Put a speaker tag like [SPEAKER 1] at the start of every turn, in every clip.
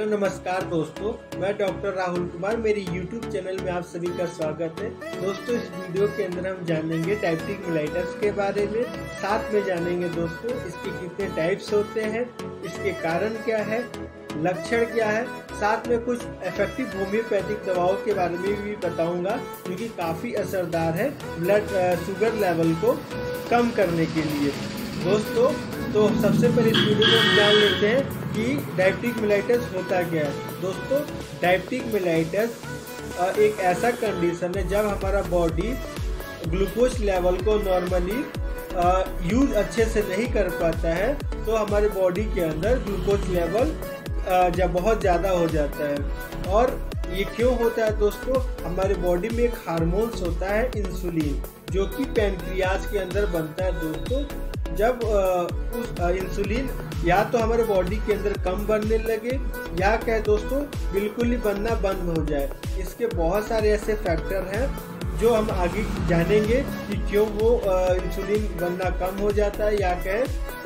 [SPEAKER 1] Hello नमस्कार दोस्तों, मैं डॉक्टर राहुल कुमार। मेरी यूट्यूब चैनल में आप सभी का स्वागत है। दोस्तों, इस वीडियो के अंदर हम जानेंगे डायबिटिक मेलाइटस के बारे में। साथ में जानेंगे दोस्तों इसके कितने टाइप्स होते हैं, इसके कारण क्या है, लक्षण क्या है। साथ में कुछ इफेक्टिव होम्योपैथिक दवाओं के बारे में भी बताऊंगा जो कि काफ़ी असरदार है ब्लड शुगर लेवल को कम करने के लिए। दोस्तों, तो सबसे पहले इस वीडियो में हम जान लेते हैं कि डायबिटिक मेलाइटस होता क्या है। दोस्तों, डायबिटिक मेलाइटस एक ऐसा कंडीशन है जब हमारा बॉडी ग्लूकोज लेवल को नॉर्मली यूज अच्छे से नहीं कर पाता है, तो हमारे बॉडी के अंदर ग्लूकोज लेवल जब बहुत ज़्यादा हो जाता है। और ये क्यों होता है दोस्तों? हमारे बॉडी में एक हार्मोन्स होता है इंसुलिन, जो कि पैनक्रियाज के अंदर बनता है। दोस्तों, जब उस इंसुलिन या तो हमारे बॉडी के अंदर कम बनने लगे या क्या दोस्तों बिल्कुल ही बनना बंद हो जाए। इसके बहुत सारे ऐसे फैक्टर हैं जो हम आगे जानेंगे कि क्यों वो इंसुलिन बनना कम हो जाता है या क्या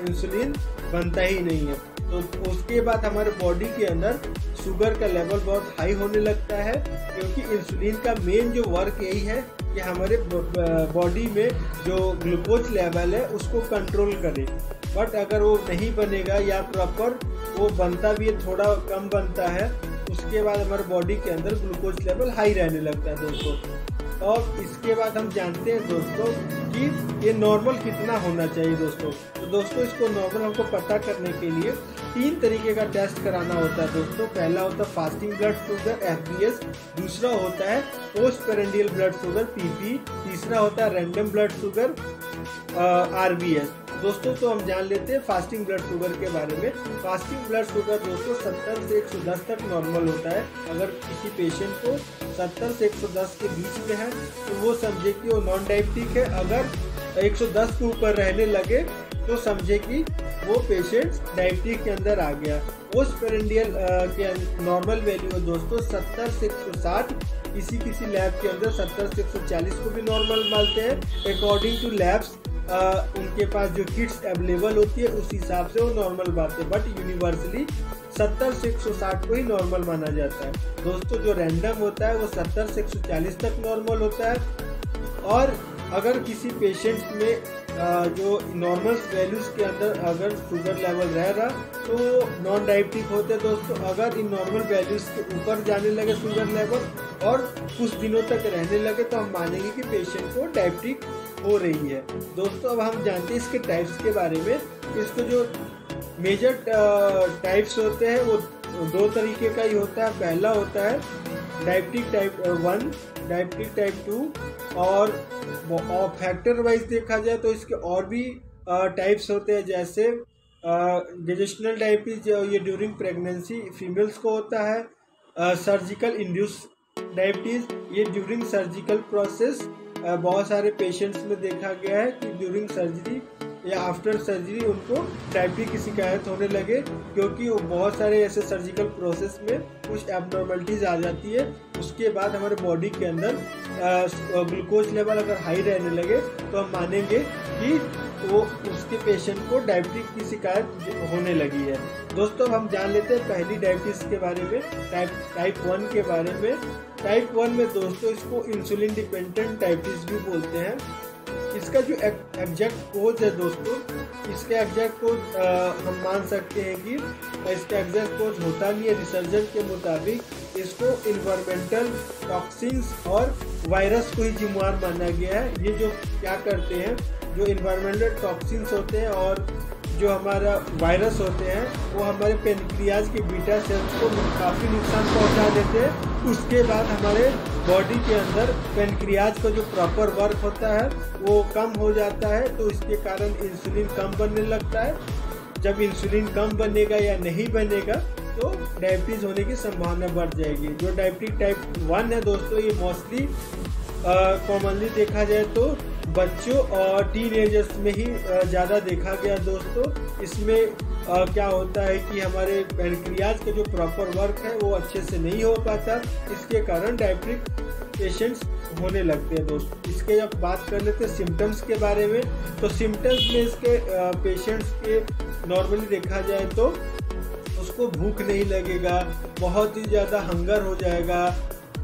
[SPEAKER 1] इंसुलिन बनता ही नहीं है। तो उसके बाद हमारे बॉडी के अंदर शुगर का लेवल बहुत हाई होने लगता है, क्योंकि इंसुलिन का मेन जो वर्क यही है कि हमारे बॉडी में जो ग्लूकोज लेवल है उसको कंट्रोल करे। बट अगर वो नहीं बनेगा या प्रॉपर वो बनता भी है, थोड़ा कम बनता है, उसके बाद हमारे बॉडी के अंदर ग्लूकोज लेवल हाई रहने लगता है दोस्तों। और इसके बाद हम जानते हैं दोस्तों कि ये नॉर्मल कितना होना चाहिए दोस्तों। तो दोस्तों, इसको नॉर्मल हमको पता करने के लिए 3 तरीके का टेस्ट कराना होता है दोस्तों। पहला होता है फास्टिंग ब्लड शुगर FBS, दूसरा होता है पोस्टप्रेंडियल ब्लड शुगर PP, तीसरा होता है रैंडम ब्लड शुगर RBS। दोस्तों, तो हम जान लेते हैं फास्टिंग ब्लड शुगर के बारे में। फास्टिंग ब्लड शुगर दोस्तों 70 से 110 तक नॉर्मल होता है। अगर किसी पेशेंट को 70 से 110 के बीच में है तो वो समझे कि वो नॉन डायबिटिक है। अगर 110 के ऊपर रहने लगे तो समझे कि वो पेशेंट डायबिटिक के अंदर आ गया। पोस्टप्रेंडियल के नॉर्मल वैल्यू है दोस्तों 70 से 160, किसी लैब के अंदर 70 से 140 को भी नॉर्मल मानते हैं। अकॉर्डिंग टू लैब्स उनके पास जो किट्स अवेलेबल होती है उस हिसाब से वो नॉर्मल बात है, बट यूनिवर्सली 70 से 160 को ही नॉर्मल माना जाता है। दोस्तों, जो रैंडम होता है वो 70 से 140 तक नॉर्मल होता है। और अगर किसी पेशेंट में जो नॉर्मल वैल्यूज के अंदर अगर शुगर लेवल रह रहा तो नॉन डायबिटिक होते हैं दोस्तों। अगर इन नॉर्मल वैल्यूज के ऊपर जाने लगे शुगर लेवल और कुछ दिनों तक रहने लगे तो हम मानेंगे कि पेशेंट को डायबिटिक हो रही है। दोस्तों, अब हम जानते हैं इसके टाइप्स के बारे में। इसको जो मेजर टाइप्स होते हैं वो 2 तरीके का ही होता है। पहला होता है डायबिटिक टाइप 1, डायबिटिक टाइप 2, और फैक्टर वाइज देखा जाए तो इसके और भी टाइप्स होते हैं, जैसे जेस्टेशनल डायबिटीज, ये ड्यूरिंग प्रेगनेंसी फीमेल्स को होता है। सर्जिकल इंड्यूस डायबिटीज, ये ड्यूरिंग सर्जिकल प्रोसेस बहुत सारे पेशेंट्स में देखा गया है कि ड्यूरिंग सर्जरी या आफ्टर सर्जरी उनको डायबिटीज की शिकायत होने लगे, क्योंकि वो बहुत सारे ऐसे सर्जिकल प्रोसेस में कुछ एब्नॉर्मलिटीज आ जाती है। उसके बाद हमारे बॉडी के अंदर ग्लूकोज लेवल अगर हाई रहने लगे तो हम मानेंगे कि वो उसके पेशेंट को डायबिटीज की शिकायत होने लगी है। दोस्तों, हम जान लेते हैं पहली डायबिटीज के बारे में, टाइप 1 के बारे में। टाइप 1 में दोस्तों इसको इंसुलिन डिपेंडेंट डायबिटीज भी बोलते हैं। इसका जो एग्जैक्ट कोज है दोस्तों, इसका एग्जैक्ट कोज हम मान सकते हैं कि इसका एग्जैक्ट कोज होता नहीं है। रिसर्चर के मुताबिक इसको इन्वायरमेंटल टॉक्सिन्स और वायरस को ही जिम्मेदार माना गया है। ये जो क्या करते हैं, जो इन्वायरमेंटल टॉक्सिन्स होते हैं और जो हमारा वायरस होते हैं वो हमारे पैनक्रियाज के बीटा सेल्स को काफ़ी नुकसान पहुंचा देते हैं। उसके बाद हमारे बॉडी के अंदर पैनक्रियाज का जो प्रॉपर वर्क होता है वो कम हो जाता है, तो इसके कारण इंसुलिन कम बनने लगता है। जब इंसुलिन कम बनेगा या नहीं बनेगा तो डायबिटीज़ होने की संभावना बढ़ जाएगी। जो डायबिटिक टाइप 1 है दोस्तों, ये मोस्टली कॉमनली देखा जाए तो बच्चों और टीनेजर्स में ही ज़्यादा देखा गया दोस्तों। इसमें क्या होता है कि हमारे पैनक्रियाज का जो प्रॉपर वर्क है वो अच्छे से नहीं हो पाता, इसके कारण डायबिटिक पेशेंट्स होने लगते हैं दोस्तों। इसके जब बात कर लेते हैं सिम्टम्स के बारे में, तो सिम्टम्स में इसके पेशेंट्स के नॉर्मली देखा जाए तो उसको भूख नहीं लगेगा, बहुत ही ज़्यादा हंगर हो जाएगा,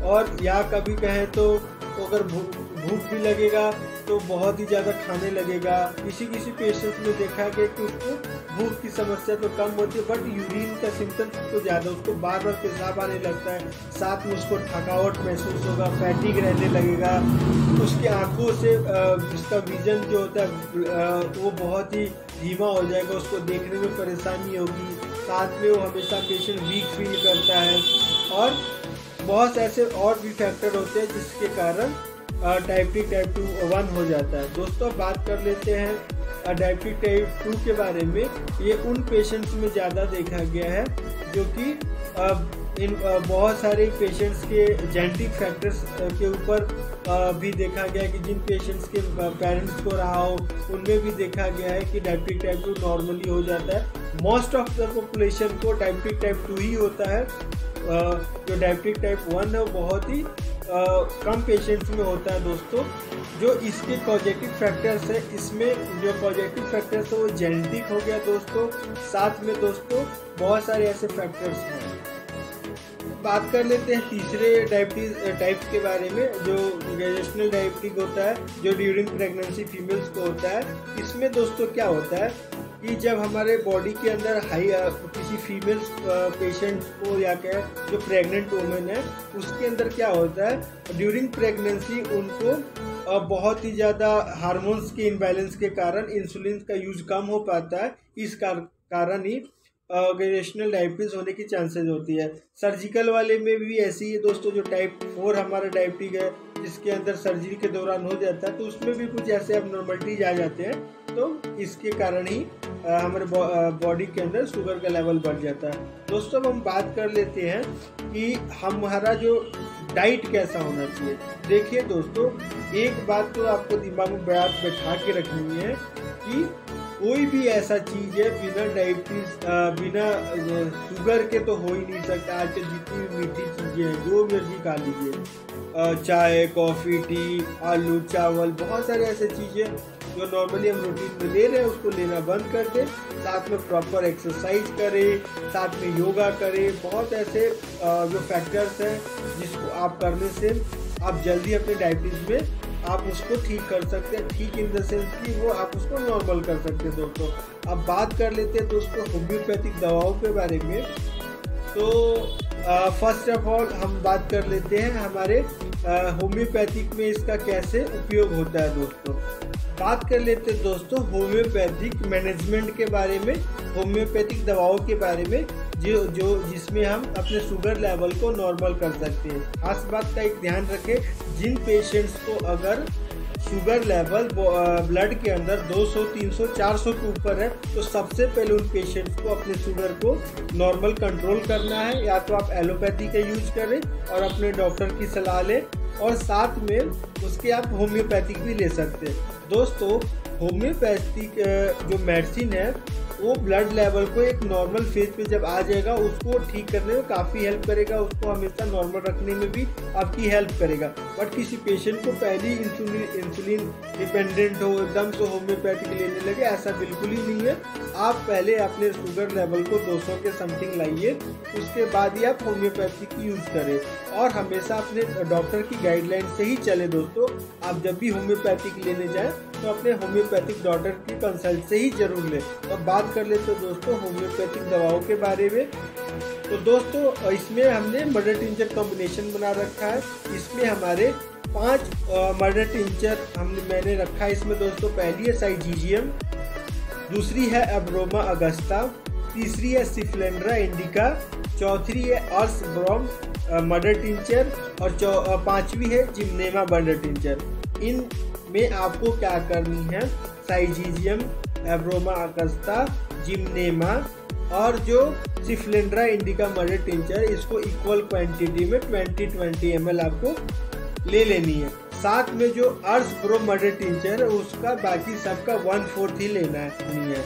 [SPEAKER 1] और या कभी कहें तो अगर भूख भी लगेगा तो बहुत ही ज़्यादा खाने लगेगा। किसी पेशेंट्स में देखा गया कि उसको भूख की समस्या तो कम होती है, बट यूरिन का सिम्टम्स तो ज़्यादा, उसको बार बार पेशाब आने लगता है, साथ में उसको थकावट महसूस होगा, फैटिग रहने लगेगा, उसकी आंखों से जिसका विजन जो होता है वो बहुत ही धीमा हो जाएगा, उसको देखने में परेशानी होगी, साथ में वो हमेशा पेशेंट वीक फील करता है, और बहुत ऐसे और भी फैक्टर होते हैं जिसके कारण डायबिटिक टाइप 1 हो जाता है। दोस्तों, बात कर लेते हैं डायबिटिक टाइप 2 के बारे में। ये उन पेशेंट्स में ज़्यादा देखा गया है जो कि इन बहुत सारे पेशेंट्स के जेनेटिक फैक्टर्स के ऊपर भी देखा गया है कि जिन पेशेंट्स के पेरेंट्स को रहा हो उनमें भी देखा गया है कि डायबिटिक टाइप 2 नॉर्मली हो जाता है। मोस्ट ऑफ द पॉपुलेशन को डायबिटिक टाइप 2 ही होता है। जो डायबिटिक टाइप 1 है वो बहुत ही कम पेशेंट्स में होता है। दोस्तों, जो इसके पॉजिटिव फैक्टर्स है, इसमें जो पॉजिटिव फैक्टर्स है वो जेनेटिक हो गया दोस्तों, साथ में दोस्तों बहुत सारे ऐसे फैक्टर्स हैं। बात कर लेते हैं तीसरे डायबिटीज टाइप के बारे में, जो गेस्टेशनल डायबिटिक होता है, जो ड्यूरिंग प्रेगनेंसी फीमेल्स को होता है। इसमें दोस्तों क्या होता है कि जब हमारे बॉडी के अंदर किसी फीमेल पेशेंट को या क्या जो प्रेग्नेंट वुमेन है उसके अंदर क्या होता है, ड्यूरिंग प्रेगनेंसी उनको बहुत ही ज़्यादा हार्मोन्स के इम्बैलेंस के कारण इंसुलिन का यूज कम हो पाता है। इस कारण ही गेस्टेशनल डायबिटीज होने की चांसेस होती है। सर्जिकल वाले में भी ऐसी है दोस्तों, जो टाइप 4 हमारा डायबिटिक है जिसके अंदर सर्जरी के दौरान हो जाता है, तो उसमें भी कुछ ऐसे एबनॉर्मलिटीज आ जाते हैं, तो इसके कारण ही हमारे बॉडी के अंदर शुगर का लेवल बढ़ जाता है। दोस्तों, अब हम बात कर लेते हैं कि हमारा जो डाइट कैसा होना चाहिए। देखिए दोस्तों, एक बात तो आपको दिमाग में बैठा के रखनी है कि कोई भी ऐसा चीज़ है बिना डायबिटीज बिना शुगर के तो हो ही नहीं सकता। आजकल जितनी भी मीठी चीज़ें हैं जो मर्जी खा लीजिए, चाय, कॉफ़ी, टी, आलू, चावल, बहुत सारे ऐसे चीज़ें जो नॉर्मली हम रूटीन में ले रहे हैं उसको लेना बंद कर दें। साथ में प्रॉपर एक्सरसाइज करें, साथ में योगा करें। बहुत ऐसे जो फैक्टर्स हैं जिसको आप करने से आप जल्दी अपने डायबिटीज़ में आप उसको ठीक कर सकते हैं। ठीक इन द सेंस कि वो आप उसको नॉर्मल कर सकते हैं। दोस्तों, अब बात कर लेते हैं दोस्तों होम्योपैथिक दवाओं के बारे में। तो फर्स्ट ऑफ ऑल हम बात कर लेते हैं हमारे होम्योपैथिक में इसका कैसे उपयोग होता है। दोस्तों, बात कर लेते हैं दोस्तों होम्योपैथिक मैनेजमेंट के बारे में, होम्योपैथिक दवाओं के बारे में जो जिसमें हम अपने शुगर लेवल को नॉर्मल कर सकते हैं। खास बात का एक ध्यान रखें, जिन पेशेंट्स को अगर शुगर लेवल ब्लड के अंदर 200, 300, 400 के ऊपर है तो सबसे पहले उन पेशेंट्स को अपने शुगर को नॉर्मल कंट्रोल करना है। या तो आप एलोपैथी का यूज करें और अपने डॉक्टर की सलाह लें, और साथ में उसके आप होम्योपैथिक भी ले सकते हैं। दोस्तों, होम्योपैथिक जो मेडिसिन है वो ब्लड लेवल को एक नॉर्मल फेज पे जब आ जाएगा उसको ठीक करने में काफ़ी हेल्प करेगा, उसको हमेशा नॉर्मल रखने में भी आपकी हेल्प करेगा। बट किसी पेशेंट को पहले इंसुलिन डिपेंडेंट हो एकदम से होम्योपैथिक लेने लगे, ऐसा बिल्कुल ही नहीं है। आप पहले अपने शुगर लेवल को 200 के समथिंग लाइए, उसके बाद ही आप होम्योपैथिक यूज करें, और हमेशा अपने डॉक्टर की गाइडलाइन से ही चले। दोस्तों, आप जब भी होम्योपैथिक लेने जाएं तो अपने होम्योपैथिक डॉक्टर की कंसल्ट से ही जरूर लें। और बात कर लेते हैं दोस्तों होम्योपैथिक दवाओं के बारे में। तो दोस्तों, इसमें हमने मदर टिंचर कॉम्बिनेशन बना रखा है। इसमें हमारे 5 मदर टिंचर मैंने रखा है। इसमें दोस्तों पहली है साइजीजियम, दूसरी है एब्रोमा अगस्ता, तीसरी है सिफ्लेंड्रा इंडिका, चौथी है अर्स ब्रोम मदर टिंचर, और 5वीं है जिम्नेमा मदर टिंचर। इन में आपको क्या करनी है, साइजीजियम, एब्रोमा अगस्ता, जिम्नेमा और जो सिफ्लेंड्रा इंडिका मदर टिंचर, इसको इक्वल क्वांटिटी में 20-20 ml आपको ले लेनी है। साथ में जो अर्स ब्रो मदर टिंचर है उसका बाकी सबका 1/4 ही लेना है,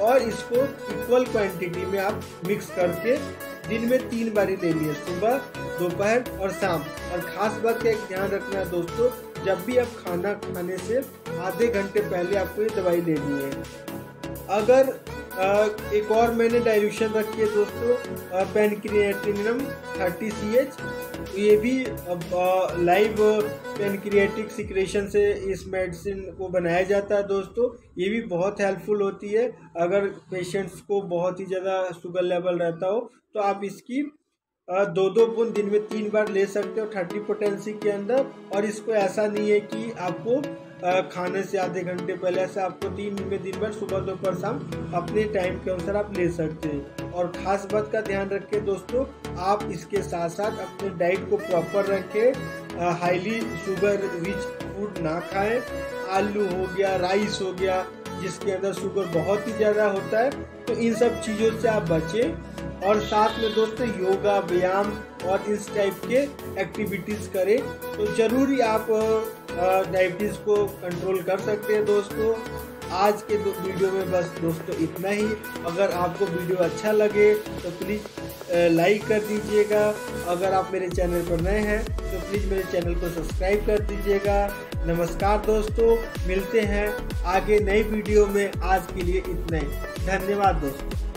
[SPEAKER 1] और इसको इक्वल क्वांटिटी में आप मिक्स करके दिन में 3 बारी लेनी है, सुबह, दोपहर और शाम। और खास बात का एक ध्यान रखना है दोस्तों, जब भी आप खाना खाने से आधे घंटे पहले आपको ये दवाई लेनी है। अगर एक और मैंने डाइल्यूशन रखी है दोस्तों, पेनक्रिएटिनिनम 30 CH। ये भी लाइव पेनक्रिएटिक सिक्रेशन से इस मेडिसिन को बनाया जाता है दोस्तों। ये भी बहुत हेल्पफुल होती है। अगर पेशेंट्स को बहुत ही ज़्यादा शुगर लेवल रहता हो तो आप इसकी 2-2 बूंद दिन में 3 बार ले सकते हो 30 पोटेंसी के अंदर। और इसको ऐसा नहीं है कि आपको खाने से आधे घंटे पहले से, आपको 3 दिन भर सुबह दोपहर शाम अपने टाइम के अनुसार आप ले सकते हैं। और ख़ास बात का ध्यान रखें दोस्तों, आप इसके साथ साथ अपने डाइट को प्रॉपर रखें, हाईली शुगर रिच फूड ना खाएं। आलू हो गया, राइस हो गया, जिसके अंदर शुगर बहुत ही ज़्यादा होता है, तो इन सब चीज़ों से आप बचें। और साथ में दोस्तों योगा, व्यायाम और इस टाइप के एक्टिविटीज़ करें तो ज़रूरी आप डायबिटीज़ को कंट्रोल कर सकते हैं दोस्तों। आज के वीडियो में बस दोस्तों इतना ही। अगर आपको वीडियो अच्छा लगे तो प्लीज़ लाइक कर दीजिएगा। अगर आप मेरे चैनल पर नए हैं तो प्लीज़ मेरे चैनल को सब्सक्राइब कर दीजिएगा। नमस्कार दोस्तों, मिलते हैं आगे नई वीडियो में। आज के लिए इतना ही, धन्यवाद दोस्तों।